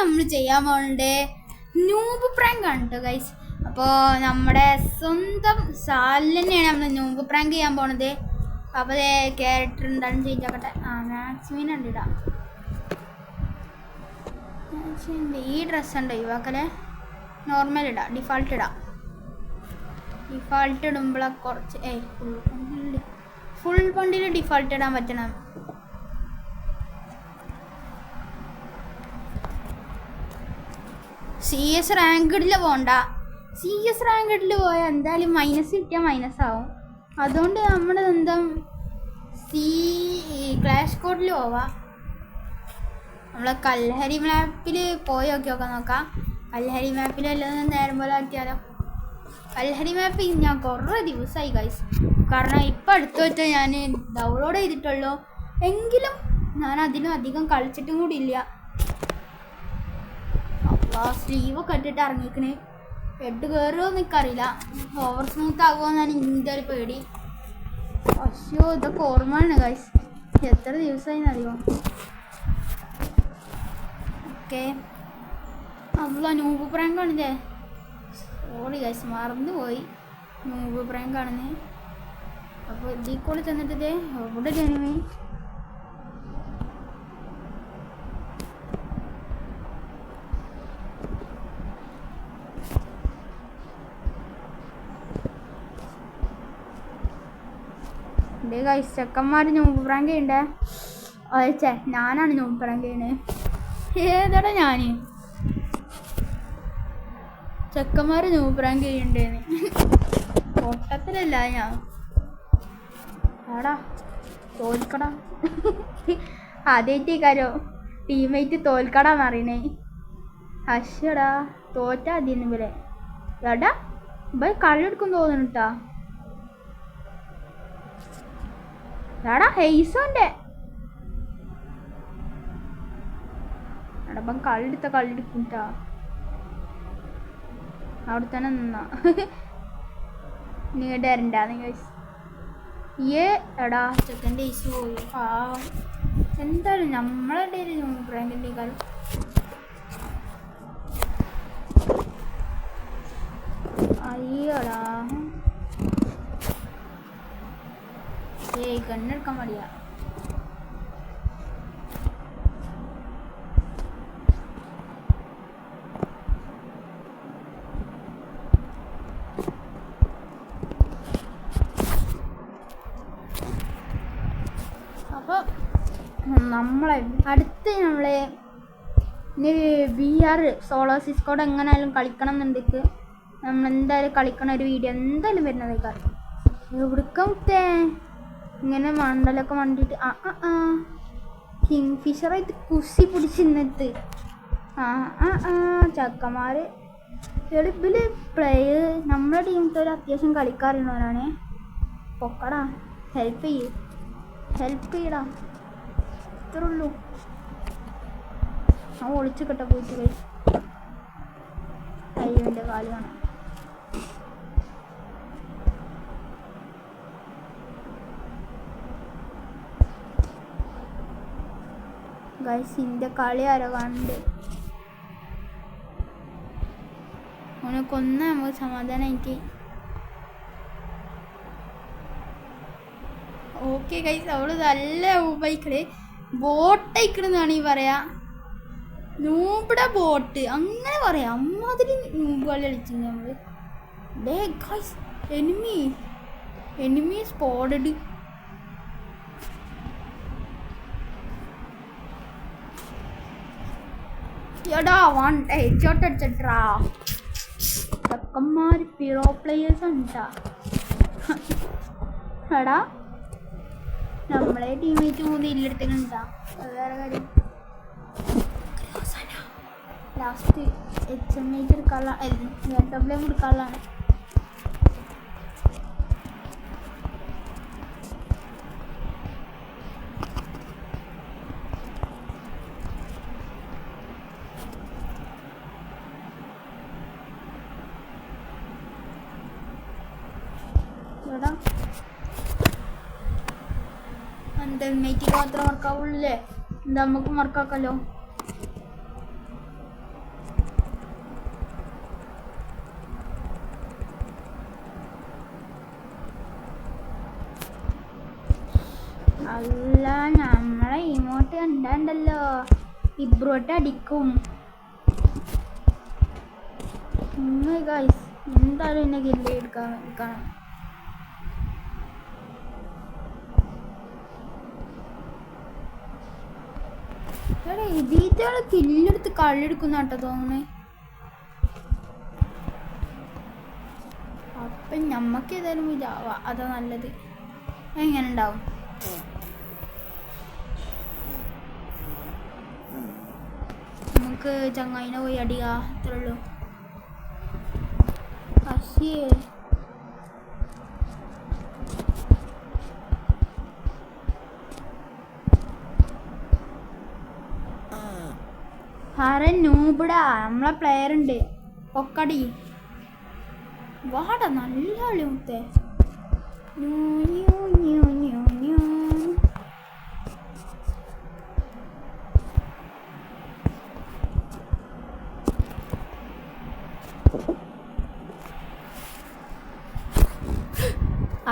നമ്മൾ ചെയ്യാൻ പോകുന്നുണ്ട് നൂബ് പ്രാങ്ക് ആണ് കേട്ടോ ഗൈസ്. അപ്പോൾ നമ്മുടെ സ്വന്തം സാലിൽ തന്നെയാണ് നമ്മൾ നൂബ് പ്രാങ്ക് ചെയ്യാൻ പോണത്. അപ്പോൾ ക്യാരക്ടർ എന്താണെന്ന് ചേഞ്ച് ആക്കട്ടെ. മാക്സിമിൻ ഉണ്ട് ഇടാം. ഈ ഡ്രസ്സ് ഉണ്ട് ഒഴിവാക്കല്ലേ, നോർമൽ ഇടാം, ഡിഫാൾട്ട് ഇടാം. ഡിഫാൾട്ട് ഇടുമ്പോഴാണ് കുറച്ച് ഫുൾ ബണ്ടിൽ ഡിഫാൾട്ട് ഇടാൻ പറ്റണം. CS റാങ്കഡിൽ പോകണ്ട. CS റാങ്കഡിൽ പോയാൽ എന്തായാലും മൈനസ് കിട്ടിയാൽ മൈനസ് ആവും. അതുകൊണ്ട് നമ്മൾ എന്താ ക്ലാഷ് കോഡിൽ പോവാം. നമ്മൾ കൽഹരി മാപ്പിൽ പോയി നോക്കാം. കൽഹരി മാപ്പിൽ എല്ലാം നേരം പോലെ ആക്കിയാലോ. കൽഹരി മാപ്പ് ഞാൻ കുറേ ദിവസമായി ഗൈസ്, കാരണം ഇപ്പം അടുത്ത് വെച്ചാൽ ഞാൻ ഡൗൺലോഡ് ചെയ്തിട്ടുള്ളൂ. എങ്കിലും ഞാൻ അതിലും അധികം കളിച്ചിട്ടും കൂടി ഇല്ല. സ്ലീവൊക്കെ ഇട്ടിട്ട് ഇറങ്ങിക്കണ്. ഹെഡ് കയറുമോ എനിക്കറിയില്ല, ഓവർ സ്മൂത്ത് ആകുമോ എന്നാണ് ഇതിൻ്റെ ഒരു പേടി. പക്ഷേ ഇതൊക്കെ ഓർമ്മയാണ് ഗൈസ്, എത്ര ദിവസമായി അറിയുമോ. ഓക്കെ, അല്ല നൂബ് പ്രാങ്ക് ആണില്ലേ. സോറി ഗൈസ്, മറന്നുപോയി നൂബ് പ്രാങ്ക് ആണെന്ന്. അപ്പോൾ ഇതിൽ കൂടെ ചെന്നിട്ട് എവിടെ ജനിമേ ഗൈസ്, ചെക്കന്മാർ നൂബ് പ്രാങ്ക് ചെയ്യണ്ടേ. അയച്ചേ, ഞാനാണ് നൂബ് പ്രാങ്ക് ചെയ്യണേ. ഏതാടാ ഞാൻ ചെക്കന്മാർ നൂബ് പ്രാങ്ക് ചെയ്യണ്ടേന്ന് പൊട്ടത്തിലല്ല ഞാൻ. ആടാ തോൽക്കടാ. ആദ്യമായിട്ടേക്കാരോ ടീമേറ്റ് തോൽക്കടാന്ന് അറിയണേ. അശ്ശടാ തോറ്റാ അതിന്ന് ഇവരെ. എടാ ഇവ കളി എടുക്കും തോന്നുന്നു കേട്ടാ. എടാ ഹെയ്സോന്റെ എടപ്പം കളി എടുക്കും കേട്ടാ. അവിടെ തന്നെ നിന്നാ നീണ്ട വരണ്ടാന്ന് ഗൈസ്. എടാ ചെക്കൻ്റെ ഈസ് പോയി. എന്തായാലും നമ്മളെ പ്രാങ്കിൻ്റെ കാലം. അയ്യോടാ കണ്ണെടുക്കാൻ മടിയാ. അപ്പോൾ നമ്മളെ അടുത്ത് നമ്മളെ VR സോളോ സിസ്കോഡ് എങ്ങനെയായാലും കളിക്കണം എന്നുണ്ടെങ്കിൽ നമ്മൾ എന്തായാലും കളിക്കണ ഒരു വീഡിയോ എന്തായാലും വരുന്നതേക്കാൾ. എവിടുക്ക മുത്തേ ഇങ്ങനെ മണ്ടലൊക്കെ മണ്ടിയിട്ട് കിങ് ഫിഷറായിട്ട് കുസി പിടിച്ചിരുന്നിട്ട് ചക്കന്മാർ എളുപ്പിൽ പ്ലെയർ നമ്മുടെ ടീമത്തെ ഒരു അത്യാവശ്യം കളിക്കാറുള്ളവരാണ്. പൊക്കടാ, ഹെൽപ്പ് ചെയ്യടാ, ഇത്രേ ഉള്ളൂ. ആ ഒളിച്ചു കിട്ട പോയിട്ട് പോയി അയ്യൻ്റെ കാല് കാണാം. ഗൈസ് ഇൻ്റെ കളി ആരോ കണ്ട് ഓനെ കൊന്ന നമുക്ക് സമാധാനമായിട്ട്. ഓക്കെ ഗൈസ്, അവള് നല്ല ഊബൈക്കള് ബോട്ടയക്കണെന്നാണ് ഈ പറയാ. നൂബിടെ ബോട്ട് അങ്ങനെ പറയാം. അമ്മാതിരി നൂബ് കളി കളിച്ചു നമ്മള്. Day guys, enemy spotted. എടാ ഹെഡ്ഷോട്ട് അടിച്ചിട്ടാ. ചെക്കന്മാർ പിറോ പ്ലേയേഴ്സ് ഉണ്ടാ. എടാ നമ്മളെ ടീമേറ്റ് 3 ഇല്ലെടുത്തിട്ടുണ്ടാ. വേറെ കാര്യം ലാസ്റ്റ് HMH എടുക്കാനുള്ള AWM എടുക്കാനുള്ളതാണ്. എടാ എൻ്റെ മേറ്റിക്ക് മാത്രം വർക്കാവുള്ളേ, എന്താ നമുക്ക് വർക്കാക്കാമല്ലോ. ഉണ്ടാണ്ടല്ലോ ഇബ്രോട്ട് അടിക്കും. ഗൈസ് എന്തായാലും എന്നെ ഗില്ല് എടുക്കണം. എടാ ഇതികള് കില്ലെടുത്ത് കളിയെടുക്കുന്ന കേട്ടോ തോന്നണേ. അപ്പം ഞമ്മക്ക് ഏതായാലും ഇതാവാ, അതാ നല്ലത്. എങ്ങനെ ഉണ്ടാവും? നമുക്ക് ചങ്ങായിനെ പോയി അടിക്കുക, അത്രേ ഉള്ളൂ. പക്ഷേ ആരെ നൂബിടാ, നമ്മളെ പ്ലെയർ ഉണ്ട് ഒക്കടി വാടാ, നല്ല കളി മുത്തേ.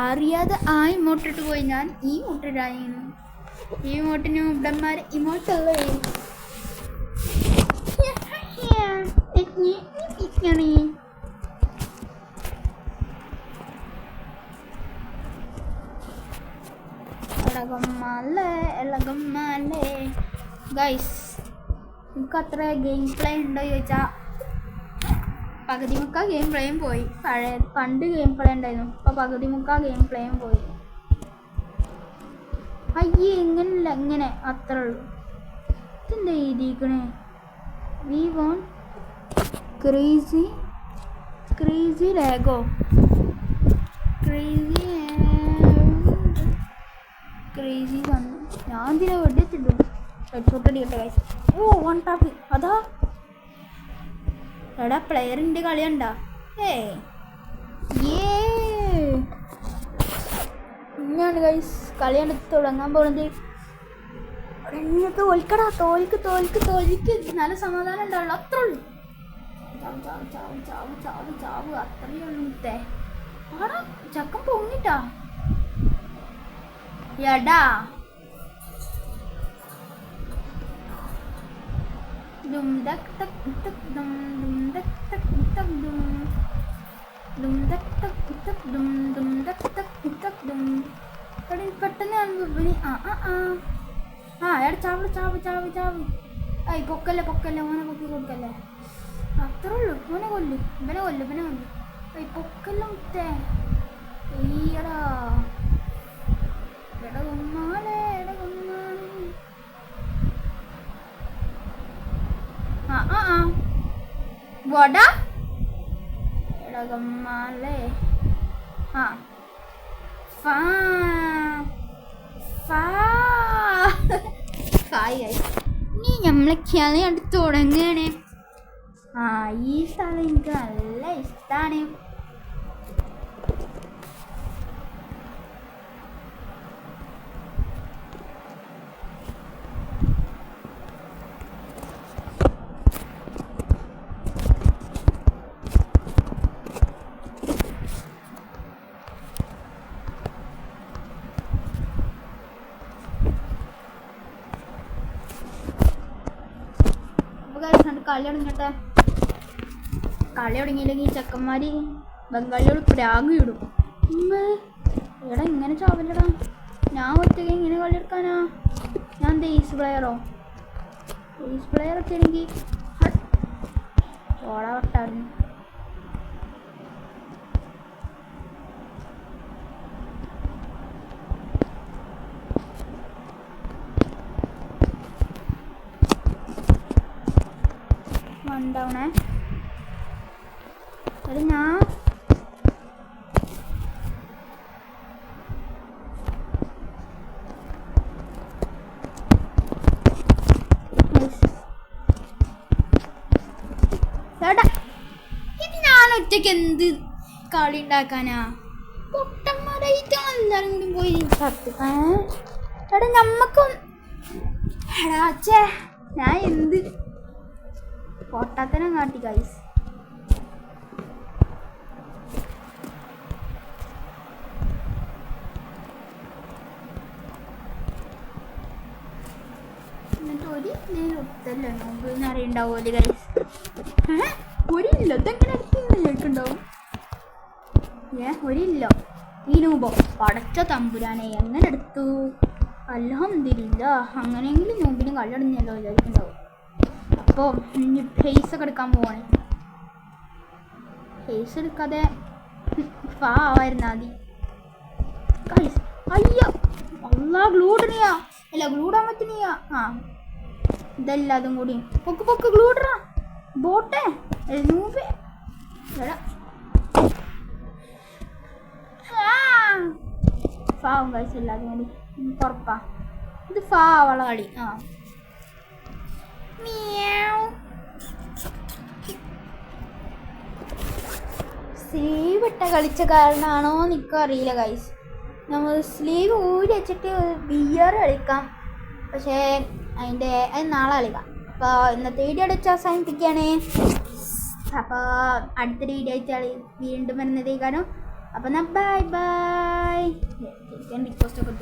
അറിയാതെ ആ ഇമോട്ടിട്ട് പോയി ഞാൻ. ഈ മുട്ടിടായിരുന്നു, ഈ ഇമോട്ടിന് ഉടന്മാർ ഇമോട്ടുള്ള ഗൈസ്. നമുക്ക് അത്ര ഗെയിം പ്ലേ ഉണ്ടോ ചോദിച്ചാൽ പകുതി മുക്കാൽ ഗെയിം പ്ലേയും പോയി. പണ്ട് ഗെയിം പ്ലേ ഉണ്ടായിരുന്നു, ഇപ്പം പകുതി മുക്കാൽ ഗെയിം പ്ലേയും പോയി. അയ്യേ ഇങ്ങനല്ല, ഇങ്ങനെ അത്ര ഉള്ളൂ. ഇതെന്താ എഴുതിക്കണേ? വി വോൺ ക്രേസി ലാഗോ, ക്രേസി വന്നു. ഞാൻ ഇതിനെ വെടിച്ചിട്ടു ഹെഡ്ഷോട്ടടിക്കട്ടെ ഗൈസ്. ഓ 1 ടാപ്പ്. അതാ എടാ പ്ലെയറിൻ്റെ കളി കണ്ടാ? ഇങ്ങനെയാണ് ഗൈസ് കളിയാണ് തുടങ്ങാൻ പോകുന്നത്. തോൽക്കടാ, തോൽക്ക്. നല്ല സമാധാനം ഉണ്ടാവുള്ളൂ, അത്ര ഉള്ളൂ. ചാവ് അത്രയേ ഉള്ളൂ. ആടാ ചക്കൻ പൊങ്ങിട്ടാ എടാ. പെട്ടെന്ന് എടാ ചാവ്. ഐ പൊക്കല്ലേ, ഓനെ പൊക്കി കൊടുക്കല്ലേ, അത്രേ ഉള്ളൂ. ഓനെ കൊല്ലു, ഇവനെ കൊല്ലു. ഐ പൊക്കല്ല മുത്തേ. ഈയടാ കൊന്നാലേ. വടാ എടകമ്മാലേ. നീ നമ്മളെ കളി കണ്ട് തുടങ്ങുകയാണ്. ഈ സ്ഥലം എനിക്ക് നല്ല ഇഷ്ടമാണ്. കളി തുടങ്ങട്ടെ. കളി തുടങ്ങിയില്ലെങ്കിൽ ചെക്കന്മാർ ബംഗാളിയോട് പ്രാഗ് ഇടും. എടാ ഇങ്ങനെ ചാവല്ലടാ, ഞാൻ ഒറ്റയ്ക്ക് ഇങ്ങനെ കളി എടുക്കാനാ? ഞാൻ എന്താ ഈസ് പ്ലെയറൊക്കെ ആണെങ്കിൽ ഓടാ വട്ടായിരുന്നു. ഉണ്ടാവണേ അത് ഞാൻ ഒറ്റയ്ക്ക് എന്ത് കളി ഉണ്ടാക്കാനാ? പൊട്ടന്മാരായിട്ട് എല്ലാവരും കൂടി പോയി എടാ നമ്മക്കും എടാ അച്ഛേ ഞാൻ എന്ത് പൊട്ടത്തനം കാട്ടി ഗൈസ്. ഒത്തല്ലേ നോമ്പ് അറിയണ്ടാവുമല്ലേ ഗൈസ്. ഒരില്ല ഇതെങ്ങനെ എടുത്തുണ്ടാവും. ഒരില്ല ഈ നൂമ്പോ പടച്ച തമ്പുരാനെ എങ്ങനെ എടുത്തു. അൽഹംദുലില്ലാ, അങ്ങനെയെങ്കിലും നോമ്പിന് കല്ലടഞ്ഞല്ലോ വിചാരിക്കുന്നുണ്ടാവും. അപ്പോൾ ഇനി ഫേസ് ഒക്കെ എടുക്കാൻ പോവാണ്. ഫേസ് എടുക്കാതെ ആവായിരുന്നാ മതി. അയ്യോ അല്ലാ, ഗ്ലൂഡണിയാ അല്ല ഗ്ലൂഡാൻ പറ്റുന്നിയാ. ഇതല്ല അതും കൂടി പൊക്ക് ഗ്ലൂഡറാ ബോട്ടെ നൂബേ. ഫാവും കഴിച്ചില്ല അതും കൂടി ഉറപ്പാ. ഇത് ഫാവള കളി. സ്ലീവ് ഇട്ട കളിച്ച കാരണമാണോ എനിക്കും അറിയില്ല ഗൈസ്. നമ്മൾ സ്ലീവ് ഊരി വെച്ചിട്ട് ബിയർ കളിക്കാം, പക്ഷേ അത് നാളെ കളിക്കാം. അപ്പോൾ ഇന്നത്തെ വീഡിയോ അടിച്ച് അവസാനിപ്പിക്കുകയാണ്. അപ്പോൾ അടുത്തൊരു വീഡിയോ ആയിട്ട് വീണ്ടും വരുന്നതേക്കാനും. അപ്പോൾ ബൈ ബൈ. റിക്വസ്റ്റ് ഒക്കെ